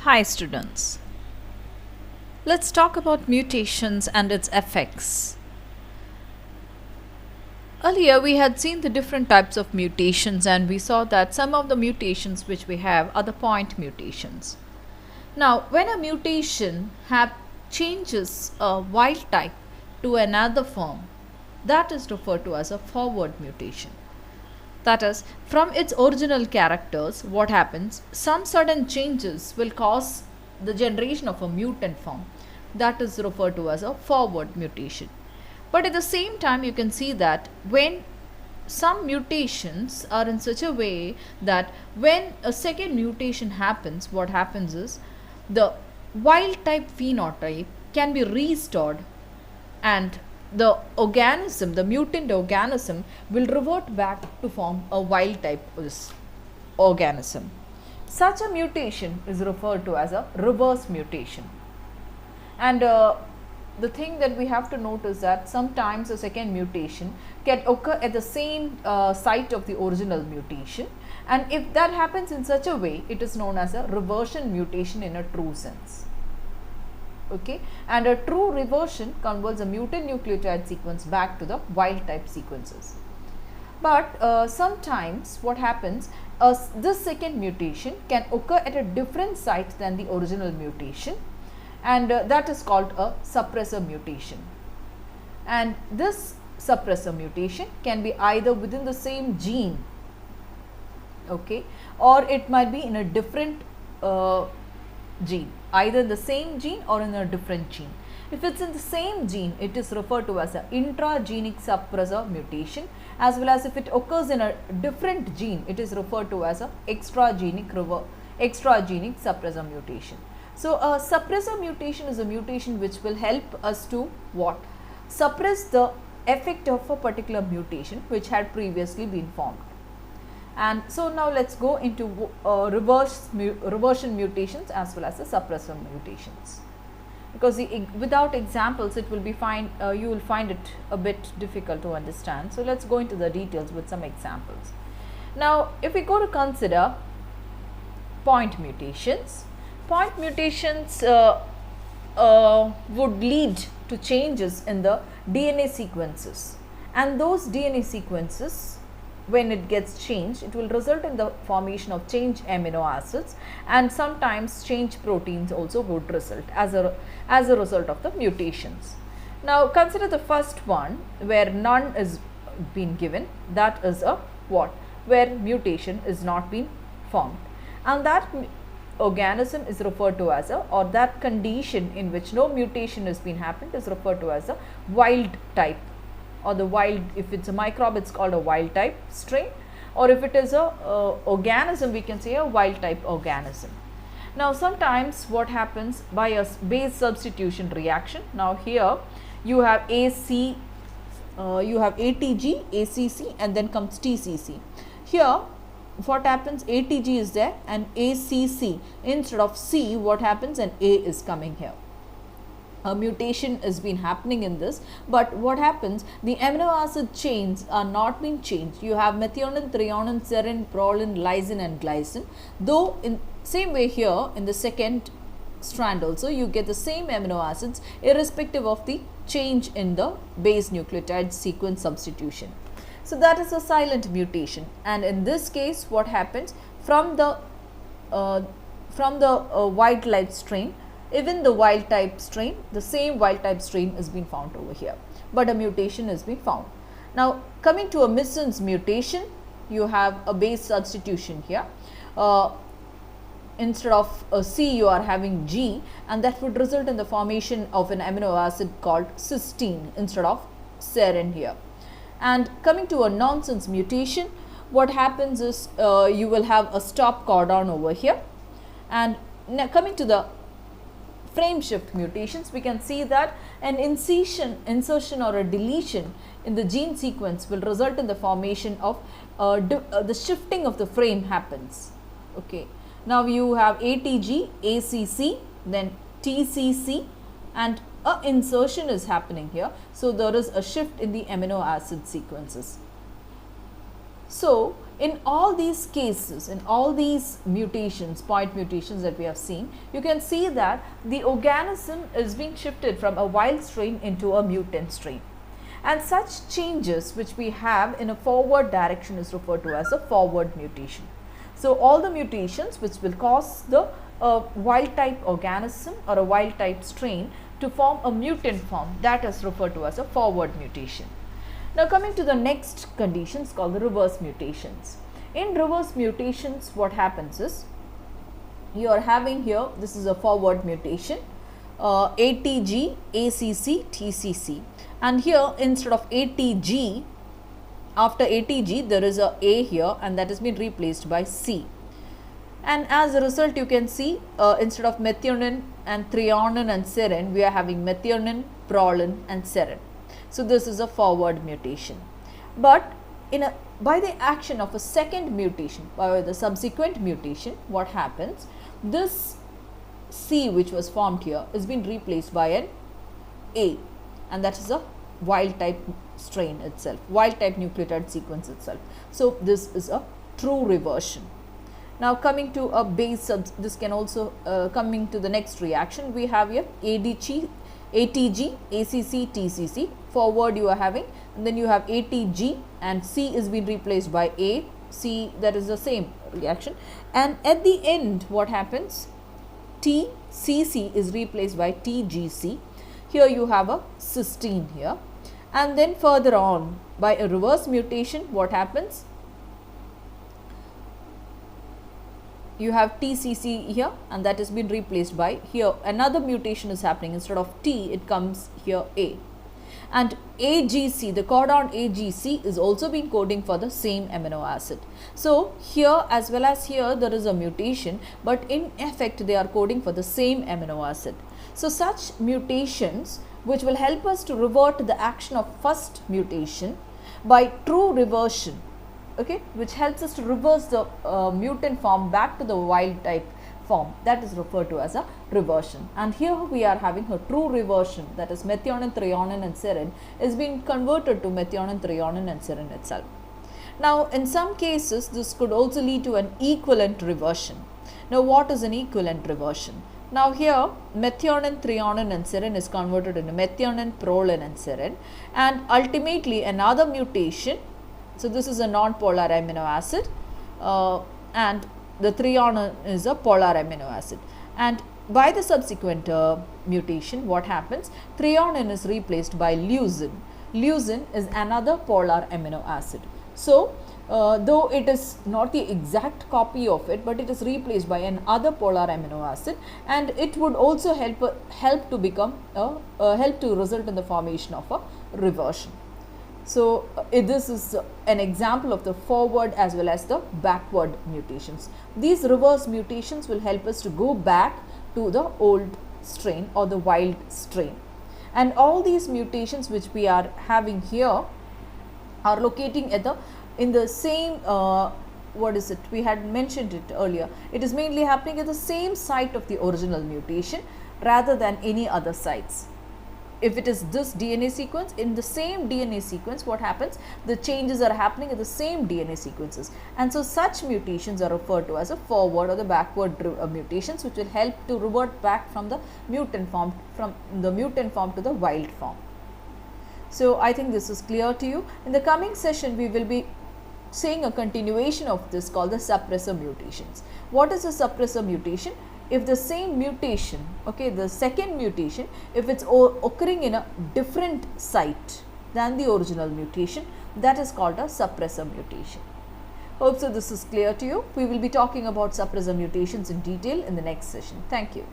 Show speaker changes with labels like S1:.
S1: Hi students. Let's talk about mutations and its effects. Earlier we had seen the different types of mutations and we saw that some of the mutations which we have are the point mutations. Now when a mutation changes a wild type to another form, that is referred to as a forward mutation. That is, from its original characters, what happens? Some sudden changes will cause the generation of a mutant form. That is referred to as a forward mutation. But at the same time, you can see that when some mutations are in such a way that when a second mutation happens, what happens is the wild type phenotype can be restored and the organism, the mutant organism, will revert back to form a wild type organism. Such a mutation is referred to as a reverse mutation. And the thing that we have to note is that sometimes a second mutation can occur at the same site of the original mutation, and if that happens in such a way, it is known as a reversion mutation in a true sense. Okay, and a true reversion converts a mutant nucleotide sequence back to the wild type sequences. But sometimes what happens, this second mutation can occur at a different site than the original mutation, and that is called a suppressor mutation. And this suppressor mutation can be either within the same gene, okay, or it might be in a different gene, either the same gene or in a different gene. If it's in the same gene, it is referred to as an intragenic suppressor mutation, as well as if it occurs in a different gene, it is referred to as an extragenic suppressor mutation. So a suppressor mutation is a mutation which will help us to what? Suppress the effect of a particular mutation which had previously been formed. And so now let's go into reversion mutations as well as the suppressor mutations, because without examples it will be you will find it a bit difficult to understand. So let's go into the details with some examples. Now if we go to consider point mutations, point mutations would lead to changes in the DNA sequences, and those DNA sequences, when it gets changed, it will result in the formation of changed amino acids, and sometimes changed proteins also would result as a result of the mutations. Now consider the first one where none is been given, that is a what? Where mutation is not been formed, and that organism is referred to as a, or that condition in which no mutation has been happened is referred to as a wild type, or the wild, if it's a microbe it's called a wild type strain, or if it is a organism we can say a wild type organism. Now sometimes what happens by a base substitution reaction, now here you have ATG, ACC, and then comes TCC. Here what happens, ATG is there and ACC, instead of C what happens, and A is coming here. A mutation has been happening in this, but what happens, the amino acid chains are not being changed. You have methionine, threonine, serine, proline, lysine and glycine, though in same way here in the second strand also you get the same amino acids irrespective of the change in the base nucleotide sequence substitution. So that is a silent mutation, and in this case what happens, from the wild type strain, even the wild type strain, the same wild type strain is being found over here, but a mutation has been found. Now coming to a missense mutation, you have a base substitution here. Instead of C you are having G, and that would result in the formation of an amino acid called cysteine instead of serine here. And coming to a nonsense mutation, what happens is you will have a stop codon over here. And now coming to the frame shift mutations, we can see that an insertion or a deletion in the gene sequence will result in the formation of the shifting of the frame happens. Okay. Now you have ATG, ACC, then TCC, and a insertion is happening here. So there is a shift in the amino acid sequences. So In all these cases, in all these mutations, point mutations that we have seen, you can see that the organism is being shifted from a wild strain into a mutant strain. And such changes which we have in a forward direction is referred to as a forward mutation. So, all the mutations which will cause the wild type organism or a wild type strain to form a mutant form, that is referred to as a forward mutation. Now, coming to the next conditions called the reverse mutations. In reverse mutations, what happens is, you are having here, this is a forward mutation, ATG, ACC, TCC, and here instead of ATG, after ATG there is a A here, and that has been replaced by C. And as a result, you can see instead of methionine and threonine and serine, we are having methionine, proline and serine. So, this is a forward mutation. But by the action of a second mutation, by the subsequent mutation, what happens? This C which was formed here is being replaced by an A, and that is a wild type strain itself, wild type nucleotide sequence itself. So, this is a true reversion. Now, coming to a base this can also coming to the next reaction, we have here ATG, ACC, TCC. Forward you are having, and then you have ATG, and C is being replaced by A, C, that is the same reaction. And at the end, what happens? TCC is replaced by TGC. Here you have a cysteine here. And then further on, by a reverse mutation, what happens? You have TCC here, and that has been replaced by, here another mutation is happening. Instead of T, it comes here A. And AGC, the codon AGC is also been coding for the same amino acid. So, here as well as here there is a mutation, but in effect they are coding for the same amino acid. So, such mutations which will help us to revert the action of first mutation by true reversion, okay, which helps us to reverse the mutant form back to the wild type form, that is referred to as a reversion. And here we are having a true reversion, that is methionine, threonine and serine is being converted to methionine, threonine and serine itself. Now, in some cases this could also lead to an equivalent reversion. Now, what is an equivalent reversion? Now, here methionine, threonine and serine is converted into methionine, proline and serine, and ultimately another mutation. So, this is a non-polar amino acid and the threonine is a polar amino acid, and by the subsequent mutation, what happens? Threonine is replaced by leucine. Leucine is another polar amino acid. So, though it is not the exact copy of it, but it is replaced by another polar amino acid, and it would also help to become help to result in the formation of a reversion. So, this is an example of the forward as well as the backward mutations. These reverse mutations will help us to go back to the old strain or the wild strain. And all these mutations which we are having here are locating at in the same we had mentioned it earlier. It is mainly happening at the same site of the original mutation rather than any other sites. If it is this DNA sequence, in the same DNA sequence, what happens? The changes are happening at the same DNA sequences, and so such mutations are referred to as a forward or the backward mutations, which will help to revert back from the mutant form to the wild form. So, I think this is clear to you. In the coming session, we will be seeing a continuation of this called the suppressor mutations. What is a suppressor mutation? If the same mutation, okay, the second mutation, if it's occurring in a different site than the original mutation, that is called a suppressor mutation. Hope so this is clear to you. We will be talking about suppressor mutations in detail in the next session. Thank you.